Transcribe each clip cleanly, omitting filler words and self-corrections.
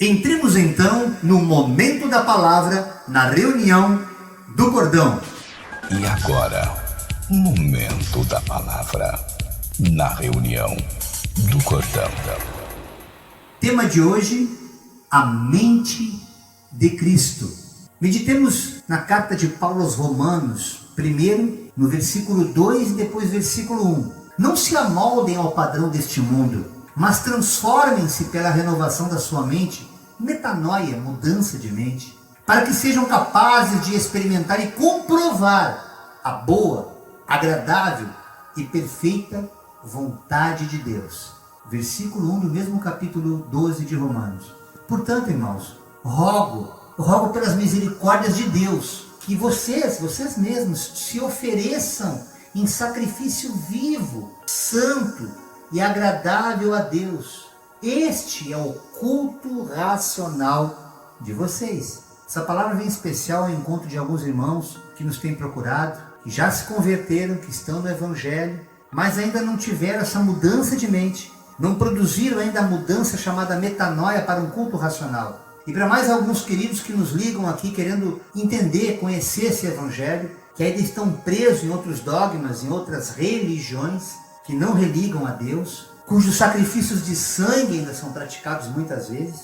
Entremos então no momento da palavra, na reunião do cordão. E agora, momento da palavra, na reunião do cordão. Tema de hoje, a mente de Cristo. Meditemos na carta de Paulo aos Romanos, primeiro no versículo 2 e depois versículo 1. Não se amoldem ao padrão deste mundo, mas transformem-se pela renovação da sua mente, metanoia, mudança de mente, para que sejam capazes de experimentar e comprovar a boa, agradável e perfeita vontade de Deus. Versículo 1 do mesmo capítulo 12 de Romanos. Portanto, irmãos, rogo pelas misericórdias de Deus, que vocês mesmos se ofereçam em sacrifício vivo, santo e agradável a Deus. Este é o culto racional de vocês. Essa palavra vem especial ao encontro de alguns irmãos que nos têm procurado, que já se converteram, que estão no Evangelho, mas ainda não tiveram essa mudança de mente, não produziram ainda a mudança chamada metanoia para um culto racional. E para mais alguns queridos que nos ligam aqui querendo entender, conhecer esse Evangelho, que ainda estão presos em outros dogmas, em outras religiões, que não religam a Deus, cujos sacrifícios de sangue ainda são praticados muitas vezes.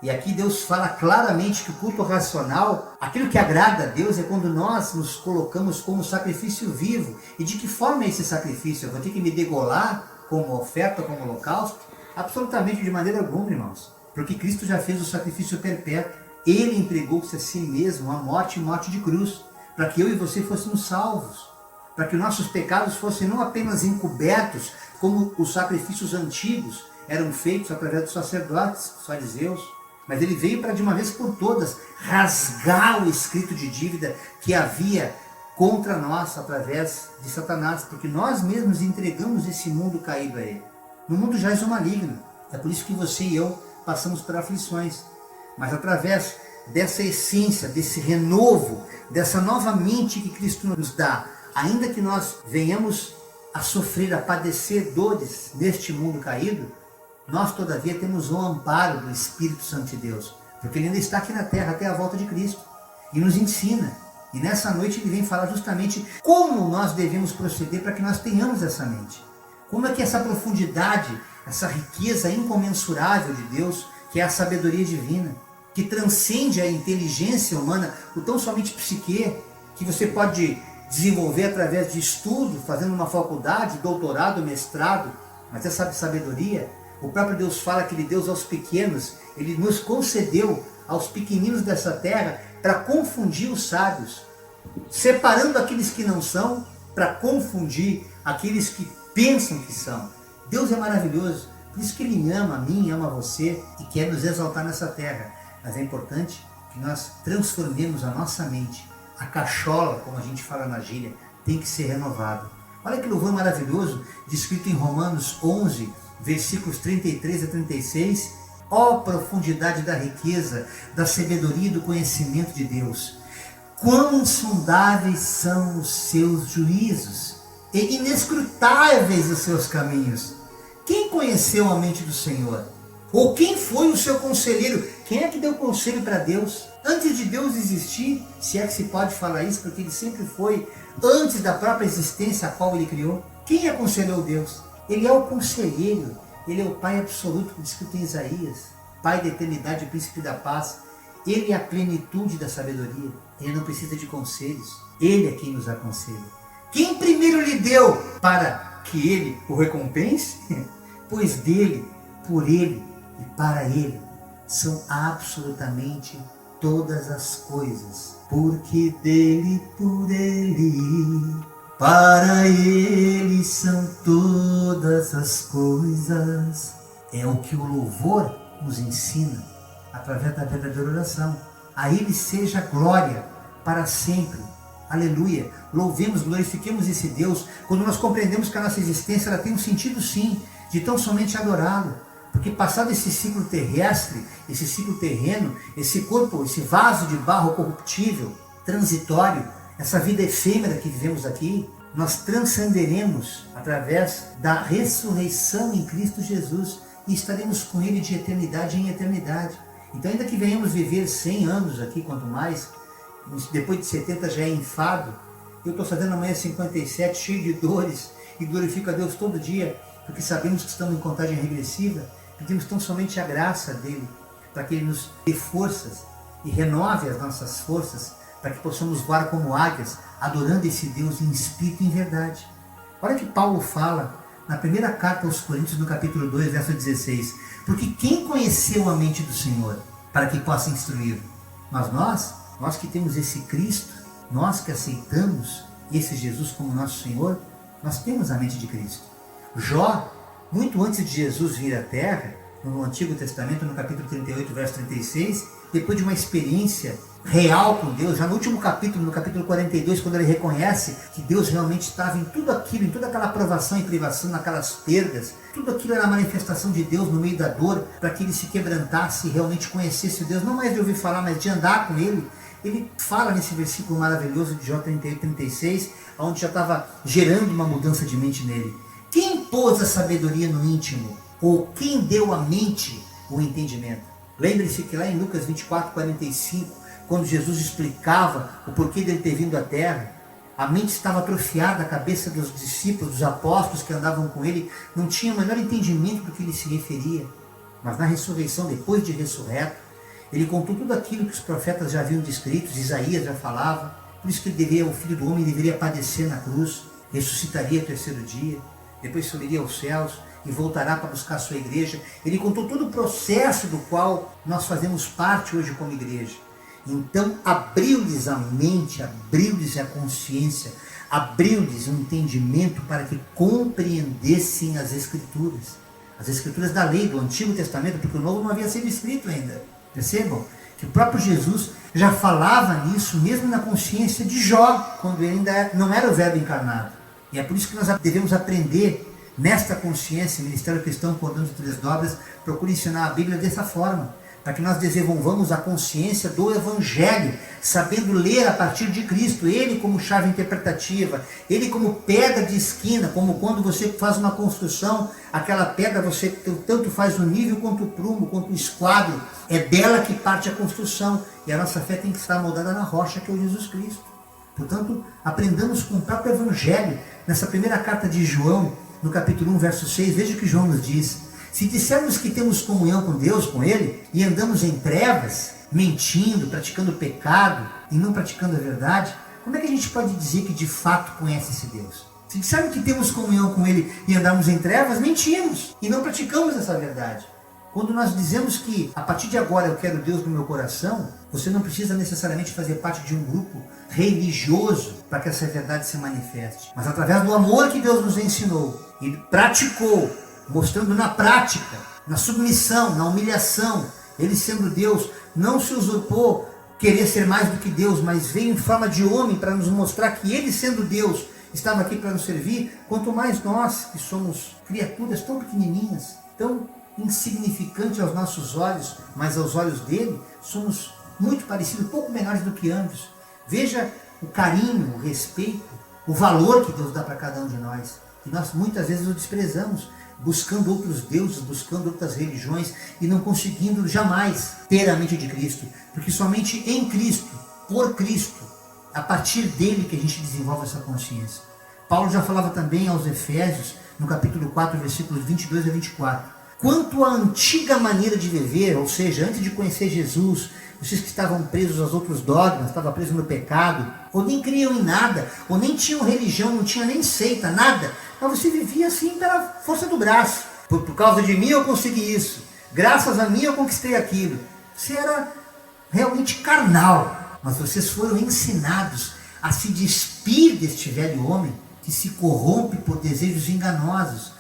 E aqui Deus fala claramente que o culto racional, aquilo que agrada a Deus é quando nós nos colocamos como sacrifício vivo. E de que forma é esse sacrifício? Eu vou ter que me degolar como oferta, como holocausto? Absolutamente de maneira alguma, irmãos. Porque Cristo já fez o sacrifício perpétuo. Ele entregou-se a si mesmo à morte e morte de cruz, para que eu e você fôssemos salvos, para que nossos pecados fossem não apenas encobertos, como os sacrifícios antigos eram feitos através dos sacerdotes, dos fariseus, mas ele veio para de uma vez por todas rasgar o escrito de dívida que havia contra nós através de Satanás, porque nós mesmos entregamos esse mundo caído a ele. No mundo jaz o maligno, é por isso que você e eu passamos por aflições, mas através dessa essência, desse renovo, dessa nova mente que Cristo nos dá, ainda que nós venhamos a sofrer, a padecer dores neste mundo caído, nós todavia temos o amparo do Espírito Santo de Deus, porque ele ainda está aqui na terra até a volta de Cristo e nos ensina. E nessa noite ele vem falar justamente como nós devemos proceder para que nós tenhamos essa mente. Como é que essa profundidade, essa riqueza incomensurável de Deus, que é a sabedoria divina, que transcende a inteligência humana, o tão somente psique, que você pode desenvolver através de estudo, fazendo uma faculdade, doutorado, mestrado, mas essa sabedoria, o próprio Deus fala que ele deu aos pequenos, ele nos concedeu aos pequeninos dessa terra para confundir os sábios, separando aqueles que não são, para confundir aqueles que pensam que são. Deus é maravilhoso, por isso que ele ama a mim, ama você e quer nos exaltar nessa terra. Mas é importante que nós transformemos a nossa mente. A cachola, como a gente fala na gíria, tem que ser renovada. Olha que louvor maravilhoso, descrito em Romanos 11, versículos 33 a 36. Ó profundidade da riqueza, da sabedoria e do conhecimento de Deus! Quão insondáveis são os seus juízos e inescrutáveis os seus caminhos! Quem conheceu a mente do Senhor? Ou quem foi o seu conselheiro? Quem é que deu conselho para Deus? Antes de Deus existir, se é que se pode falar isso, porque ele sempre foi antes da própria existência a qual ele criou. Quem aconselhou Deus? Ele é o conselheiro, ele é o Pai absoluto, descrito em Isaías, Pai da eternidade, príncipe da paz. Ele é a plenitude da sabedoria, ele não precisa de conselhos, ele é quem nos aconselha. Quem primeiro lhe deu para que ele o recompense? Pois dele, por ele e para ele são absolutamente todas as coisas, porque dele, por ele, para ele são todas as coisas. É o que o louvor nos ensina através da verdadeira oração. A ele seja glória para sempre. Aleluia. Louvemos, glorifiquemos esse Deus quando nós compreendemos que a nossa existência ela tem um sentido sim, de tão somente adorá-lo. Porque passado esse ciclo terrestre, esse ciclo terreno, esse corpo, esse vaso de barro corruptível, transitório, essa vida efêmera que vivemos aqui, nós transcenderemos através da ressurreição em Cristo Jesus e estaremos com Ele de eternidade em eternidade. Então, ainda que venhamos viver 100 anos aqui, quanto mais, depois de 70 já é enfado. Eu estou fazendo amanhã 57, cheio de dores, e glorifico a Deus todo dia, porque sabemos que estamos em contagem regressiva. Pedimos tão somente a graça dele, para que ele nos dê forças e renove as nossas forças, para que possamos voar como águias, adorando esse Deus em espírito e em verdade. Olha que Paulo fala na primeira carta aos Coríntios, no capítulo 2, verso 16. Porque quem conheceu a mente do Senhor, para que possa instruir? Mas nós que temos esse Cristo, nós que aceitamos esse Jesus como nosso Senhor, nós temos a mente de Cristo. Jó, muito antes de Jesus vir à terra, no Antigo Testamento, no capítulo 38, verso 36, depois de uma experiência real com Deus, já no último capítulo, no capítulo 42, quando ele reconhece que Deus realmente estava em tudo aquilo, em toda aquela provação e privação, naquelas perdas, tudo aquilo era a manifestação de Deus no meio da dor, para que ele se quebrantasse e realmente conhecesse o Deus, não mais de ouvir falar, mas de andar com ele. Ele fala nesse versículo maravilhoso de Jó 38, 36, onde já estava gerando uma mudança de mente nele. Quem pôs a sabedoria no íntimo? Ou quem deu à mente o entendimento? Lembre-se que lá em Lucas 24, 45, quando Jesus explicava o porquê dele ter vindo à terra, a mente estava atrofiada, a cabeça dos discípulos, dos apóstolos que andavam com ele, não tinha o menor entendimento do que ele se referia. Mas na ressurreição, depois de ressurreto, ele contou tudo aquilo que os profetas já haviam descrito, Isaías já falava, por isso que o Filho do Homem deveria padecer na cruz, ressuscitaria ao terceiro dia, depois subiria aos céus e voltará para buscar a sua igreja. Ele contou todo o processo do qual nós fazemos parte hoje como igreja. Então abriu-lhes a mente, abriu-lhes a consciência, abriu-lhes o entendimento para que compreendessem as Escrituras da lei, do Antigo Testamento, porque o Novo não havia sido escrito ainda. Percebam que o próprio Jesus já falava nisso, mesmo na consciência de Jó, quando ele ainda não era o Verbo encarnado. E é por isso que nós devemos aprender nesta consciência. Ministério Cristão, Cordão de Três Dobras, procura ensinar a Bíblia dessa forma, para que nós desenvolvamos a consciência do Evangelho, sabendo ler a partir de Cristo, Ele como chave interpretativa, Ele como pedra de esquina, como quando você faz uma construção, aquela pedra você tanto faz o nível quanto o prumo, quanto o esquadro, é dela que parte a construção, e a nossa fé tem que estar moldada na rocha que é o Jesus Cristo. Portanto, aprendamos com o próprio Evangelho, nessa primeira carta de João, no capítulo 1, verso 6, veja o que João nos diz. Se dissermos que temos comunhão com Deus, com Ele, e andamos em trevas, mentindo, praticando pecado e não praticando a verdade, como é que a gente pode dizer que de fato conhece esse Deus? Se dissermos que temos comunhão com Ele e andamos em trevas, mentimos e não praticamos essa verdade. Quando nós dizemos que a partir de agora eu quero Deus no meu coração, você não precisa necessariamente fazer parte de um grupo religioso para que essa verdade se manifeste. Mas através do amor que Deus nos ensinou e praticou, mostrando na prática, na submissão, na humilhação, Ele sendo Deus, não se usurpou querer ser mais do que Deus, mas veio em forma de homem para nos mostrar que Ele sendo Deus estava aqui para nos servir, quanto mais nós que somos criaturas tão pequenininhas, tão insignificantes aos nossos olhos, mas aos olhos dele, somos muito parecidos, pouco menores do que ambos. Veja o carinho, o respeito, o valor que Deus dá para cada um de nós, que nós muitas vezes o desprezamos, buscando outros deuses, buscando outras religiões e não conseguindo jamais ter a mente de Cristo, porque somente em Cristo, por Cristo, a partir dele que a gente desenvolve essa consciência. Paulo já falava também aos Efésios, no capítulo 4, versículos 22 a 24. Quanto à antiga maneira de viver, ou seja, antes de conhecer Jesus, vocês que estavam presos aos outros dogmas, estavam presos no pecado, ou nem criam em nada, ou nem tinham religião, não tinha nem seita, nada, mas você vivia assim pela força do braço. Por causa de mim eu consegui isso, graças a mim eu conquistei aquilo. Você era realmente carnal, mas vocês foram ensinados a se despir deste velho homem que se corrompe por desejos enganosos,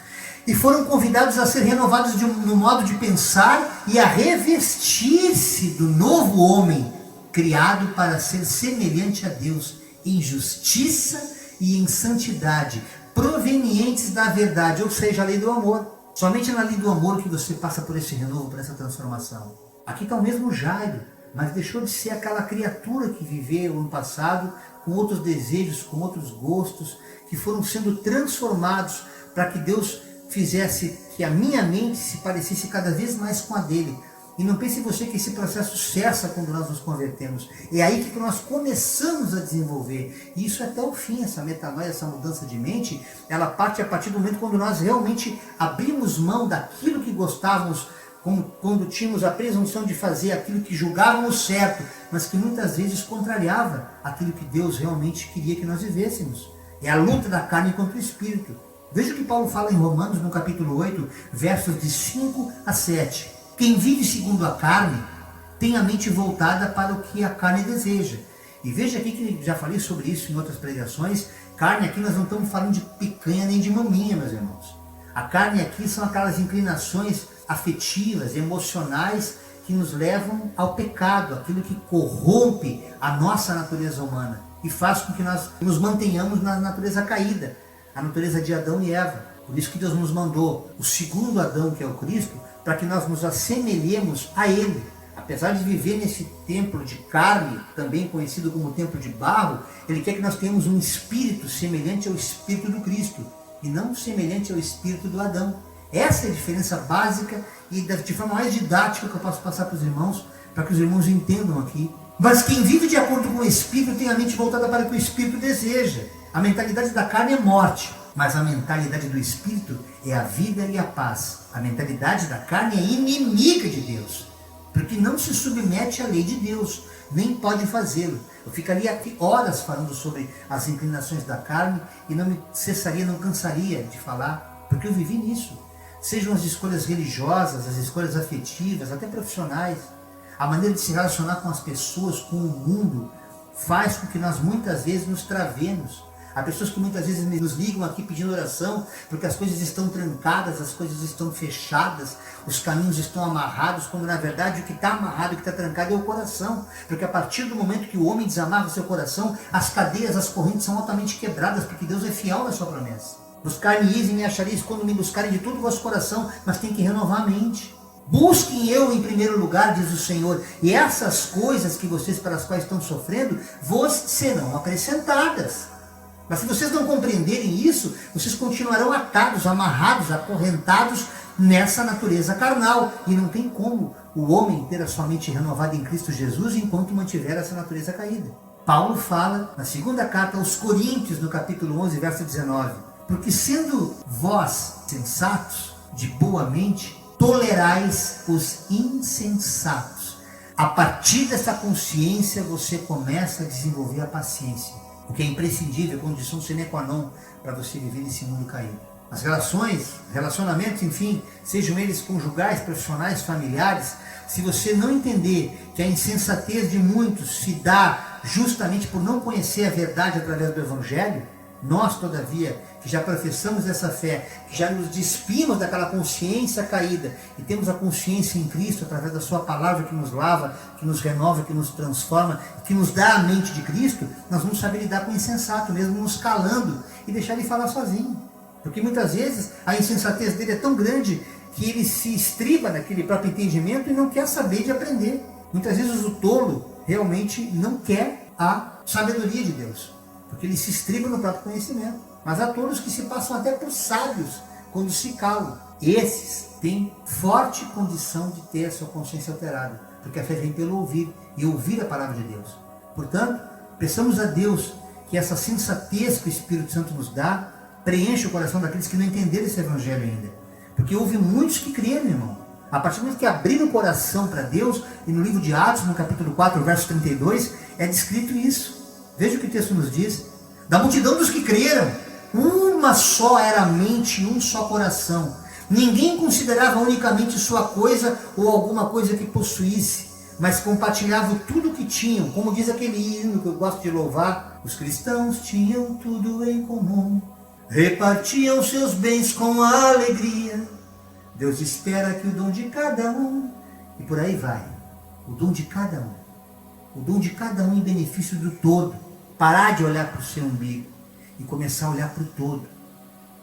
e foram convidados a ser renovados no modo de pensar e a revestir-se do novo homem, criado para ser semelhante a Deus em justiça e em santidade, provenientes da verdade, ou seja, a lei do amor. Somente na lei do amor que você passa por esse renovo, por essa transformação. Aqui está o mesmo Jairo, mas deixou de ser aquela criatura que viveu no passado com outros desejos, com outros gostos, que foram sendo transformados para que Deus fizesse que a minha mente se parecesse cada vez mais com a dele. E não pense você que esse processo cessa quando nós nos convertemos. É aí que nós começamos a desenvolver. E isso até o fim, essa metanoia, essa mudança de mente, ela parte a partir do momento quando nós realmente abrimos mão daquilo que gostávamos, como quando tínhamos a presunção de fazer aquilo que julgávamos certo, mas que muitas vezes contrariava aquilo que Deus realmente queria que nós vivêssemos. É a luta da carne contra o espírito. Veja o que Paulo fala em Romanos, no capítulo 8, versos de 5 a 7. Quem vive segundo a carne tem a mente voltada para o que a carne deseja. E veja aqui que já falei sobre isso em outras pregações. Carne aqui nós não estamos falando de picanha nem de maminha, meus irmãos. A carne aqui são aquelas inclinações afetivas, emocionais, que nos levam ao pecado, aquilo que corrompe a nossa natureza humana e faz com que nós nos mantenhamos na natureza caída, a natureza de Adão e Eva. Por isso que Deus nos mandou o segundo Adão, que é o Cristo, para que nós nos assemelhemos a Ele. Apesar de viver nesse templo de carne, também conhecido como templo de barro, Ele quer que nós tenhamos um espírito semelhante ao espírito do Cristo, e não semelhante ao espírito do Adão. Essa é a diferença básica e de forma mais didática que eu posso passar para os irmãos, para que os irmãos entendam aqui. Mas quem vive de acordo com o Espírito tem a mente voltada para o que o Espírito deseja. A mentalidade da carne é morte, mas a mentalidade do Espírito é a vida e a paz. A mentalidade da carne é inimiga de Deus, porque não se submete à lei de Deus, nem pode fazê-lo. Eu ficaria aqui horas falando sobre as inclinações da carne e não me cessaria, não cansaria de falar, porque eu vivi nisso. Sejam as escolhas religiosas, as escolhas afetivas, até profissionais, a maneira de se relacionar com as pessoas, com o mundo, faz com que nós muitas vezes nos travemos. Há pessoas que muitas vezes nos ligam aqui pedindo oração, porque as coisas estão trancadas, as coisas estão fechadas, os caminhos estão amarrados, quando na verdade o que está amarrado, o que está trancado é o coração. Porque a partir do momento que o homem desamarra o seu coração, as cadeias, as correntes são altamente quebradas, porque Deus é fiel na sua promessa. Buscar-me-eis e me achareis quando me buscarem de todo o vosso coração, mas tem que renovar a mente. Busquem eu em primeiro lugar, diz o Senhor, e essas coisas que vocês pelas quais estão sofrendo, vos serão acrescentadas. Mas se vocês não compreenderem isso, vocês continuarão atados, amarrados, acorrentados nessa natureza carnal. E não tem como o homem ter a sua mente renovada em Cristo Jesus enquanto mantiver essa natureza caída. Paulo fala na segunda carta aos Coríntios, no capítulo 11, verso 19. Porque sendo vós sensatos, de boa mente, tolerais os insensatos. A partir dessa consciência você começa a desenvolver a paciência, o que é imprescindível, condição sine qua non para você viver nesse mundo caído. As relacionamentos, enfim, sejam eles conjugais, profissionais, familiares, se você não entender que a insensatez de muitos se dá justamente por não conhecer a verdade através do Evangelho, nós, todavia, que já professamos essa fé, que já nos despimos daquela consciência caída e temos a consciência em Cristo através da sua palavra que nos lava, que nos renova, que nos transforma, que nos dá a mente de Cristo, nós vamos saber lidar com o insensato, mesmo nos calando e deixar ele falar sozinho. Porque muitas vezes a insensatez dele é tão grande que ele se estriba naquele próprio entendimento e não quer saber de aprender. Muitas vezes o tolo realmente não quer a sabedoria de Deus, porque ele se estriba no próprio conhecimento. Mas há todos que se passam até por sábios quando se calam. Esses têm forte condição de ter a sua consciência alterada, porque a fé vem pelo ouvir, e ouvir a palavra de Deus. Portanto, peçamos a Deus que essa sensatez que o Espírito Santo nos dá preencha o coração daqueles que não entenderam esse Evangelho ainda. Porque houve muitos que creram, irmão. A partir do momento que abriram o coração para Deus, e no livro de Atos, no capítulo 4, verso 32, é descrito isso. Veja o que o texto nos diz. Da multidão dos que creram, uma só era a mente e um só coração. Ninguém considerava unicamente sua coisa ou alguma coisa que possuísse, mas compartilhavam tudo o que tinham. Como diz aquele hino que eu gosto de louvar, os cristãos tinham tudo em comum, repartiam seus bens com alegria. Deus espera que o dom de cada um, e por aí vai, o dom de cada um. O dom de cada um em benefício do todo. Parar de olhar para o seu umbigo e começar a olhar para o todo.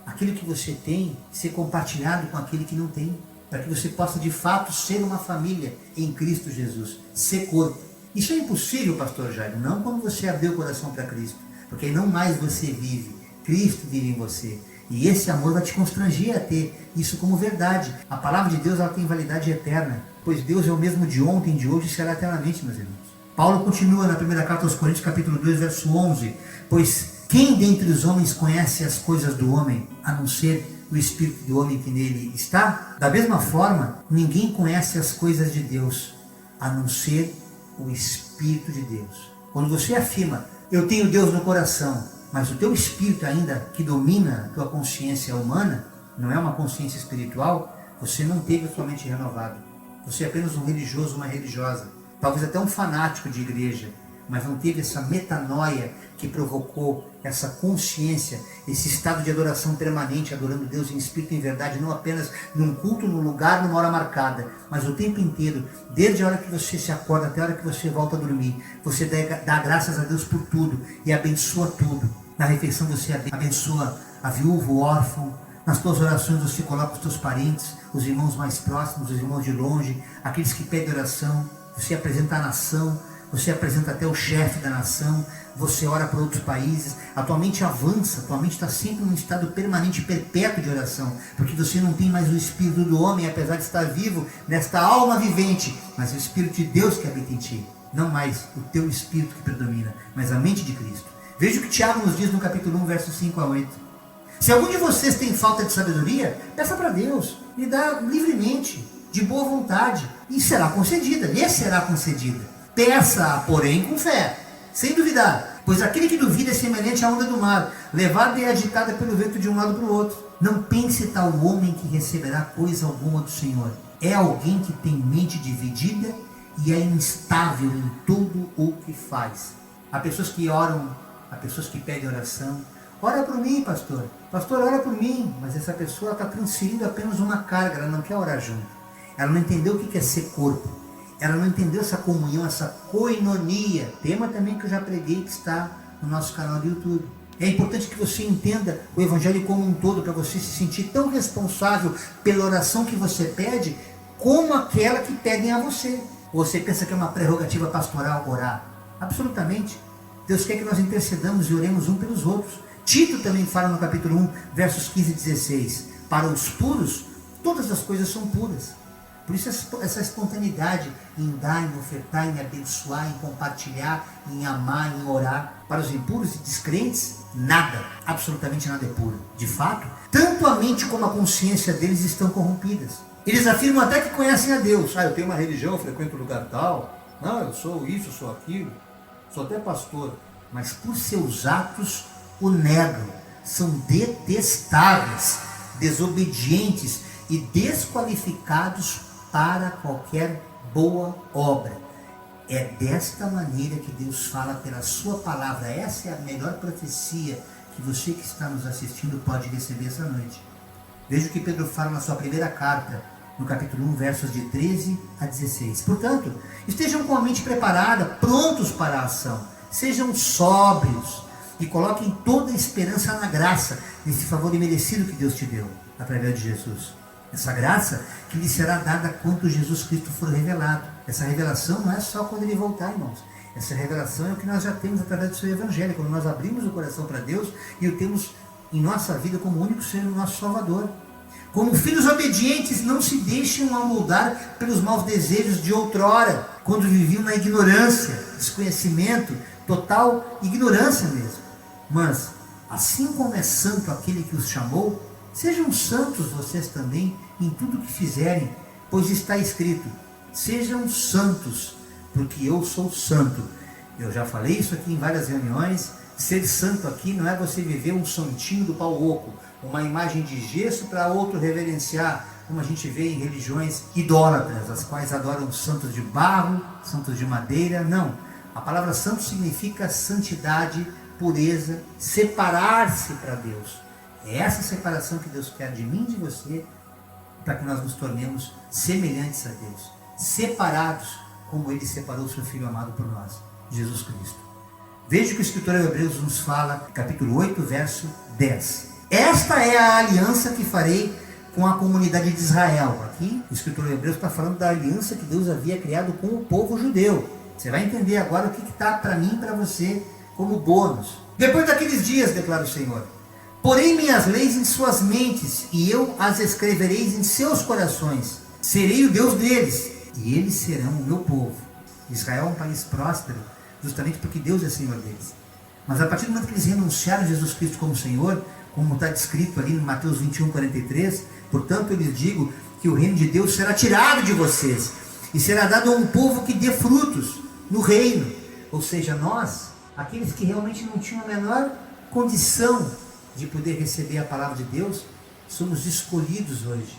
Aquilo que você tem, ser compartilhado com aquele que não tem, para que você possa de fato ser uma família em Cristo Jesus, ser corpo. Isso é impossível, pastor Jairo, não quando você abrir o coração para Cristo, porque aí não mais você vive, Cristo vive em você. E esse amor vai te constranger a ter isso como verdade. A palavra de Deus, ela tem validade eterna. pois Deus é o mesmo de ontem, de hoje e será eternamente, meus irmãos. Paulo continua na primeira carta aos Coríntios, capítulo 2, verso 11, pois quem dentre os homens conhece as coisas do homem, a não ser o espírito do homem que nele está? Da mesma forma, ninguém conhece as coisas de Deus, a não ser o Espírito de Deus. Quando você afirma, eu tenho Deus no coração, mas o teu espírito ainda que domina a tua consciência humana, não é uma consciência espiritual, você não teve a sua mente renovada. Você é apenas um religioso, uma religiosa, talvez até um fanático de igreja, mas não teve essa metanoia que provocou essa consciência, esse estado de adoração permanente, adorando Deus em espírito e em verdade, não apenas num culto, num lugar, numa hora marcada, mas o tempo inteiro, desde a hora que você se acorda até a hora que você volta a dormir. Você dá graças a Deus por tudo e abençoa tudo. Na refeição você abençoa a viúva, o órfão. Nas tuas orações você coloca os teus parentes, os irmãos mais próximos, os irmãos de longe, aqueles que pedem oração. Você apresenta a nação, você apresenta até o chefe da nação, você ora por outros países, a tua mente avança, a tua mente está sempre num estado permanente, perpétuo de oração, porque você não tem mais o espírito do homem, apesar de estar vivo nesta alma vivente, mas o Espírito de Deus que habita em ti, não mais o teu espírito que predomina, mas a mente de Cristo. Veja o que Tiago nos diz no capítulo 1, versos 5 a 8. Se algum de vocês tem falta de sabedoria, peça para Deus, lhe dá livremente, de boa vontade, e será concedida, lhe será concedida. Peça, porém, com fé, sem duvidar, pois aquele que duvida é semelhante à onda do mar, levada e agitada pelo vento de um lado para o outro. Não pense tal homem que receberá coisa alguma do Senhor. É alguém que tem mente dividida e é instável em tudo o que faz. Há pessoas que oram, há pessoas que pedem oração. Ora por mim, pastor. Pastor, ora por mim. Mas essa pessoa está transferindo apenas uma carga, ela não quer orar junto. Ela não entendeu o que é ser corpo. Ela não entendeu essa comunhão, essa koinonia, tema também que eu já preguei, que está no nosso canal do YouTube. É importante que você entenda o Evangelho como um todo, para você se sentir tão responsável pela oração que você pede, como aquela que pedem a você. Você pensa que é uma prerrogativa pastoral orar? Absolutamente. Deus quer que nós intercedamos e oremos um pelos outros. Tito também fala no capítulo 1, versos 15 e 16. Para os puros, todas as coisas são puras. Por isso essa espontaneidade em dar, em ofertar, em abençoar, em compartilhar, em amar, em orar. Para os impuros e descrentes, nada, absolutamente nada é puro. De fato, tanto a mente como a consciência deles estão corrompidas. Eles afirmam até que conhecem a Deus. Eu tenho uma religião, eu frequento um lugar tal. Não, eu sou isso, eu sou aquilo. Sou até pastor. Mas por seus atos o negam. São detestáveis, desobedientes e desqualificados para qualquer boa obra. É desta maneira que Deus fala pela sua palavra. Essa é a melhor profecia que você que está nos assistindo pode receber essa noite. Veja o que Pedro fala na sua primeira carta, no capítulo 1, versos de 13 a 16. Portanto, estejam com a mente preparada, prontos para a ação. Sejam sóbrios e coloquem toda a esperança na graça, nesse favor imerecido que Deus te deu, através de Jesus. Essa graça que lhe será dada quando Jesus Cristo for revelado. Essa revelação não é só quando ele voltar, irmãos. Essa revelação é o que nós já temos através do seu Evangelho, quando nós abrimos o coração para Deus e o temos em nossa vida como único ser o nosso Salvador. Como filhos obedientes, não se deixem amoldar pelos maus desejos de outrora, quando viviam na ignorância, desconhecimento, total ignorância mesmo. Mas, assim como é santo aquele que os chamou, sejam santos vocês também em tudo que fizerem, pois está escrito, sejam santos, porque eu sou santo. Eu já falei isso aqui em várias reuniões. Ser santo aqui não é você viver um santinho do pau oco, uma imagem de gesso para outro reverenciar, como a gente vê em religiões idólatras, as quais adoram santos de barro, santos de madeira. Não, a palavra santo significa santidade, pureza, separar-se para Deus. É essa separação que Deus quer de mim e de você, para que nós nos tornemos semelhantes a Deus, separados como Ele separou o seu Filho amado por nós, Jesus Cristo. Veja o que o escritor de Hebreus nos fala, capítulo 8, verso 10. Esta é a aliança que farei com a comunidade de Israel. Aqui o escritor de Hebreus está falando da aliança que Deus havia criado com o povo judeu. Você vai entender agora o que está para mim e para você como bônus. Depois daqueles dias, declara o Senhor, porei minhas leis em suas mentes, e eu as escrevereis em seus corações. Serei o Deus deles, e eles serão o meu povo. Israel é um país próspero, justamente porque Deus é Senhor deles. Mas a partir do momento que eles renunciaram a Jesus Cristo como Senhor, como está descrito ali em Mateus 21, 43, portanto eu lhes digo que o reino de Deus será tirado de vocês, e será dado a um povo que dê frutos no reino. Ou seja, nós, aqueles que realmente não tinham a menor condição de poder receber a palavra de Deus, somos escolhidos hoje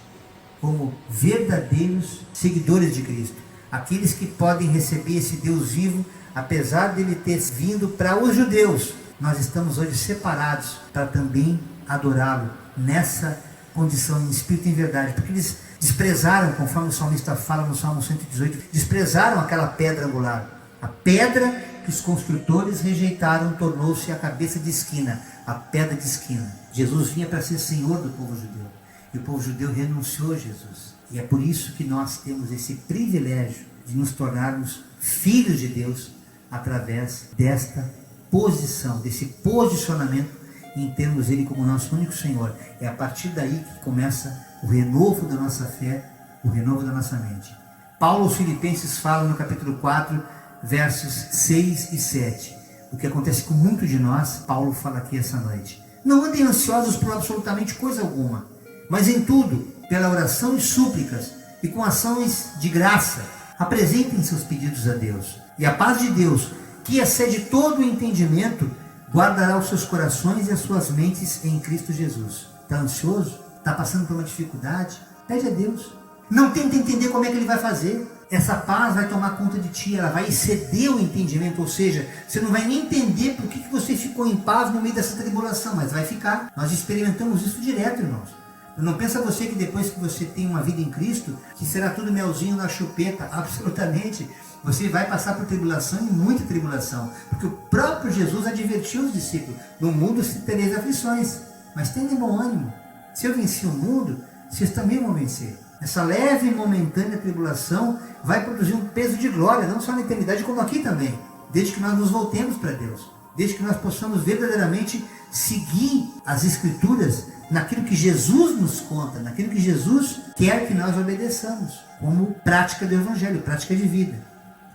como verdadeiros seguidores de Cristo. Aqueles que podem receber esse Deus vivo, apesar dele ter vindo para os judeus. Nós estamos hoje separados para também adorá-lo nessa condição, em espírito e em verdade, porque eles desprezaram, conforme o salmista fala no Salmo 118, desprezaram aquela pedra angular. A pedra que os construtores rejeitaram tornou-se a cabeça de esquina, a pedra de esquina. Jesus vinha para ser Senhor do povo judeu, e o povo judeu renunciou a Jesus. E é por isso que nós temos esse privilégio de nos tornarmos filhos de Deus através desta posição, desse posicionamento em termos Ele como nosso único Senhor. É a partir daí que começa o renovo da nossa fé, o renovo da nossa mente. Paulo aos Filipenses fala no capítulo 4, versos 6 e 7. O que acontece com muitos de nós, Paulo fala aqui essa noite. Não andem ansiosos por absolutamente coisa alguma, mas em tudo, pela oração e súplicas, e com ações de graça, apresentem seus pedidos a Deus. E a paz de Deus, que excede todo o entendimento, guardará os seus corações e as suas mentes em Cristo Jesus. Está ansioso? Está passando por uma dificuldade? Pede a Deus. Não tenta entender como é que Ele vai fazer. Essa paz vai tomar conta de ti, ela vai exceder o entendimento, ou seja, você não vai nem entender por que você ficou em paz no meio dessa tribulação, mas vai ficar. Nós experimentamos isso direto, irmãos. Não pensa você que depois que você tem uma vida em Cristo, que será tudo melzinho na chupeta. Absolutamente. Você vai passar por tribulação e muita tribulação. Porque o próprio Jesus advertiu os discípulos: no mundo tereis aflições, mas tenham bom ânimo. Se eu venci o mundo, vocês também vão vencer. Essa leve e momentânea tribulação vai produzir um peso de glória, não só na eternidade, como aqui também. Desde que nós nos voltemos para Deus. Desde que nós possamos verdadeiramente seguir as Escrituras naquilo que Jesus nos conta, naquilo que Jesus quer que nós obedeçamos, como prática do Evangelho, prática de vida.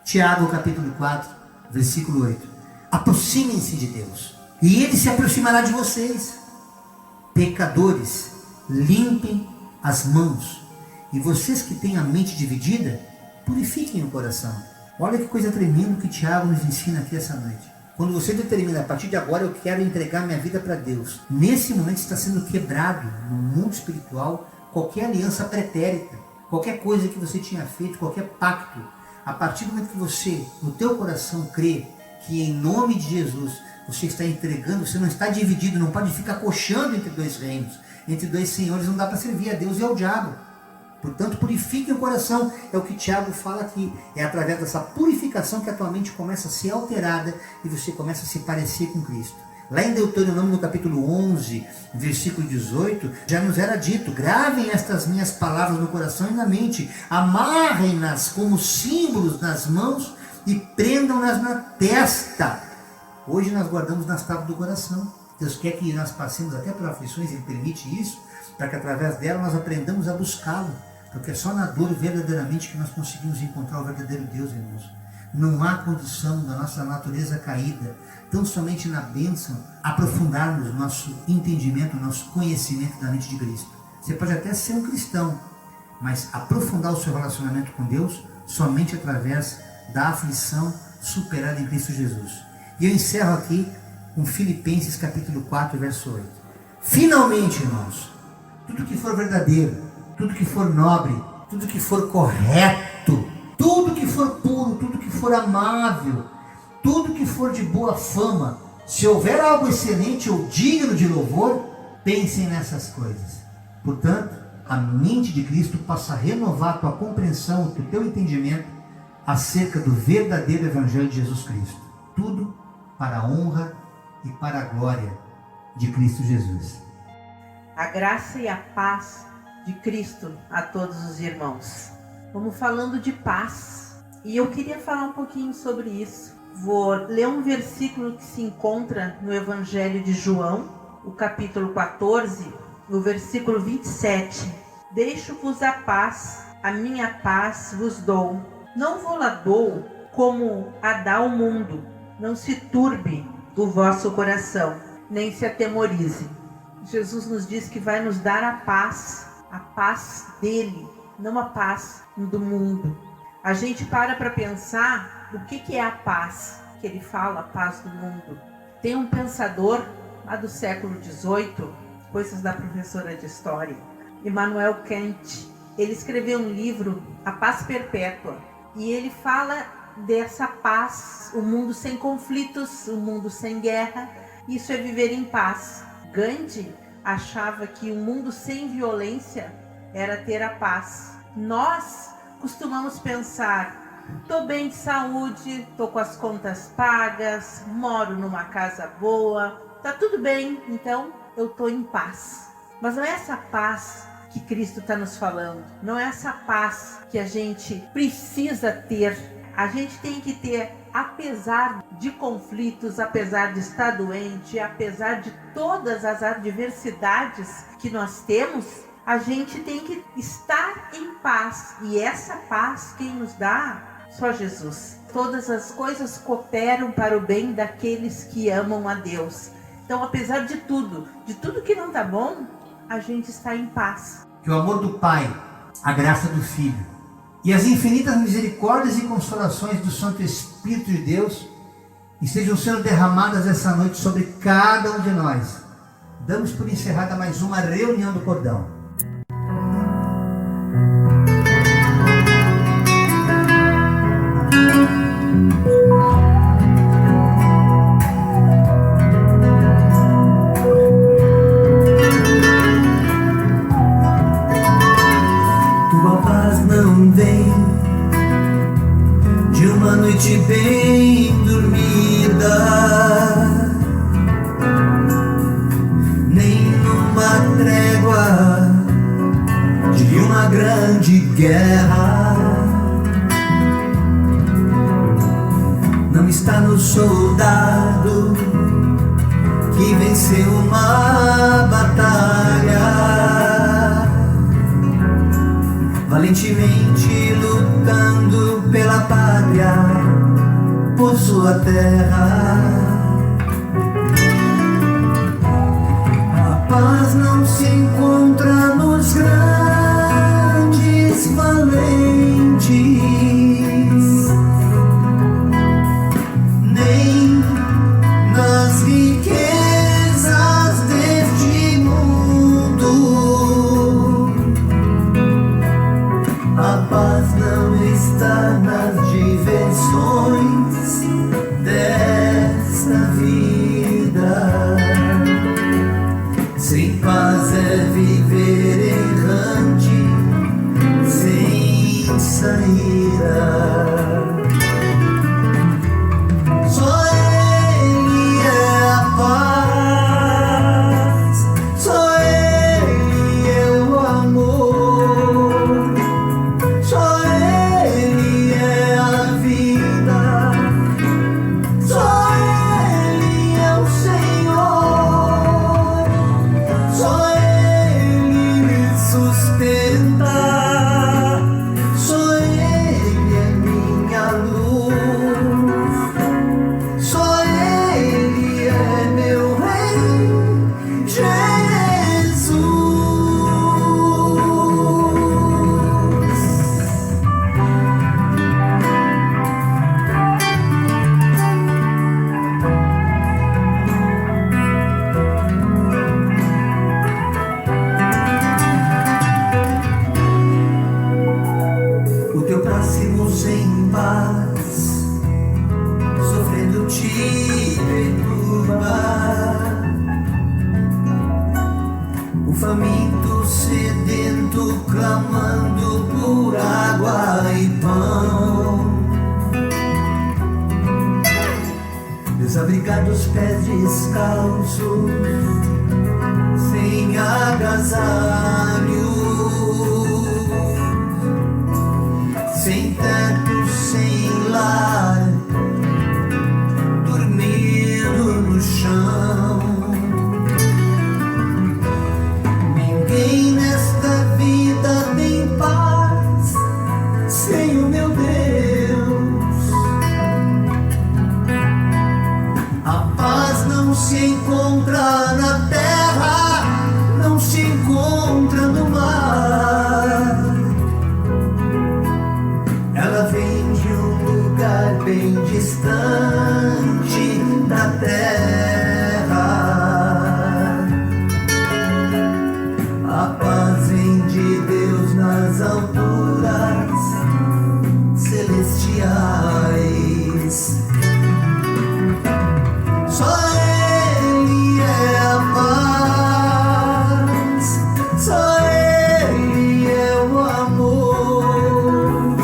Tiago, capítulo 4, versículo 8. Aproximem-se de Deus, e Ele se aproximará de vocês. Pecadores, limpem as mãos, e vocês que têm a mente dividida, purifiquem o coração. Olha que coisa tremenda que Tiago nos ensina aqui essa noite. Quando você determina, a partir de agora eu quero entregar minha vida para Deus, nesse momento está sendo quebrado no mundo espiritual qualquer aliança pretérita, qualquer coisa que você tinha feito, qualquer pacto. A partir do momento que você, no teu coração, crê que em nome de Jesus você está entregando, você não está dividido, não pode ficar coxando entre dois reinos, entre dois senhores, não dá para servir a Deus e ao diabo. Portanto, purifiquem o coração, é o que Tiago fala aqui. É através dessa purificação que a tua mente começa a ser alterada e você começa a se parecer com Cristo. Lá em Deuteronômio, no capítulo 11, versículo 18, já nos era dito: gravem estas minhas palavras no coração e na mente, amarrem-nas como símbolos nas mãos e prendam-nas na testa. Hoje nós guardamos nas tábuas do coração. Deus quer que nós passemos até por aflições, Ele permite isso, para que através dela nós aprendamos a buscá-lo. Porque é só na dor verdadeiramente que nós conseguimos encontrar o verdadeiro Deus, irmãos. Não há condição da nossa natureza caída, tão somente na bênção, aprofundarmos o nosso entendimento, o nosso conhecimento da mente de Cristo. Você pode até ser um cristão, mas aprofundar o seu relacionamento com Deus somente através da aflição superada em Cristo Jesus. E eu encerro aqui com Filipenses capítulo 4, verso 8. Finalmente, irmãos, tudo que for verdadeiro, tudo que for nobre, tudo que for correto, tudo que for puro, tudo que for amável, tudo que for de boa fama, se houver algo excelente ou digno de louvor, pensem nessas coisas. Portanto, a mente de Cristo possa renovar a tua compreensão, o teu entendimento acerca do verdadeiro Evangelho de Jesus Cristo. Tudo para a honra e para a glória de Cristo Jesus. A graça e a paz de Cristo a todos os irmãos. Vamos falando de paz, e eu queria falar um pouquinho sobre isso. Vou ler um versículo que se encontra no Evangelho de João, o capítulo 14, no versículo 27. Deixo-vos a paz, a minha paz vos dou. Não vou-la dou como a dá o mundo. Não se turbe o vosso coração, nem se atemorize. Jesus nos diz que vai nos dar a paz dele, não a paz do mundo. A gente para pensar o que é a paz, que ele fala, a paz do mundo. Tem um pensador lá do século XVIII, coisas da professora de História, Immanuel Kant. Ele escreveu um livro, A Paz Perpétua, e ele fala dessa paz, o mundo sem conflitos, o mundo sem guerra. Isso é viver em paz. Gandhi achava que o mundo sem violência era ter a paz. Nós costumamos pensar: estou bem de saúde, estou com as contas pagas, moro numa casa boa, está tudo bem, então eu estou em paz. Mas não é essa paz que Cristo está nos falando. Não é essa paz que a gente precisa ter. A gente tem que ter, apesar de conflitos, apesar de estar doente, apesar de todas as adversidades que nós temos, a gente tem que estar em paz. E essa paz quem nos dá? Só Jesus. Todas as coisas cooperam para o bem daqueles que amam a Deus. Então, apesar de tudo que não está bom, a gente está em paz. Que o amor do Pai, a graça do Filho e as infinitas misericórdias e consolações do Santo Espírito de Deus estejam sendo derramadas essa noite sobre cada um de nós. Damos por encerrada mais uma reunião do Cordão. Bem dormida, nem numa trégua de uma grande guerra. Não está no soldado que venceu uma batalha, valentemente lutando pela pátria, por sua terra. A paz não se encontra nos grandes valentes, nem nas riquezas deste mundo. A paz não está nas diversões desta vida. Sem paz é viver errante, sem saída. Só Ele é a paz, só Ele é o amor, só Ele é a vida. Só Ele é o Senhor, só Ele me sustenta, só Ele é minha luz, só Ele é meu Rei, Jesus. O teu próximo sem paz, sofrendo te perturba. O faminto sedento clamando por água e pão. Desabrigados, pés descalços, sem agasalho, sem teto, sem lar, dormindo no chão. Ninguém nesta vida tem paz, encontra na terra, não se encontra no mar. Ela vem de um lugar bem distante da terra. A paz vem de Deus nas alturas celestiais. Só Ele é a paz, só Ele é o amor,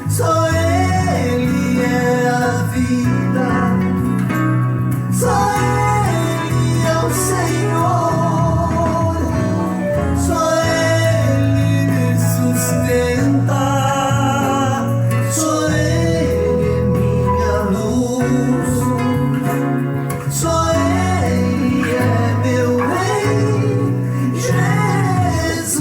só Ele é a vida, só Ele é o Senhor, só Ele me sustenta, só Ele é minha luz. Só Ele é meu Rei, Jesus.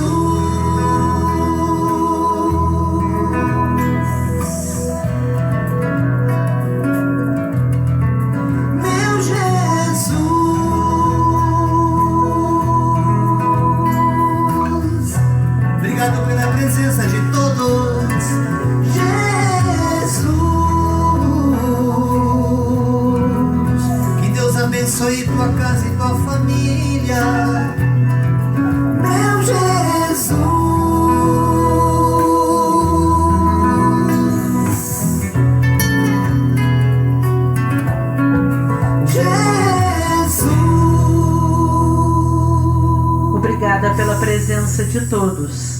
Meu Jesus. Obrigado pela presença de todos. Jesus. Que Deus abençoe tua casa e tua família. Meu Jesus. Jesus. Obrigada pela presença de todos.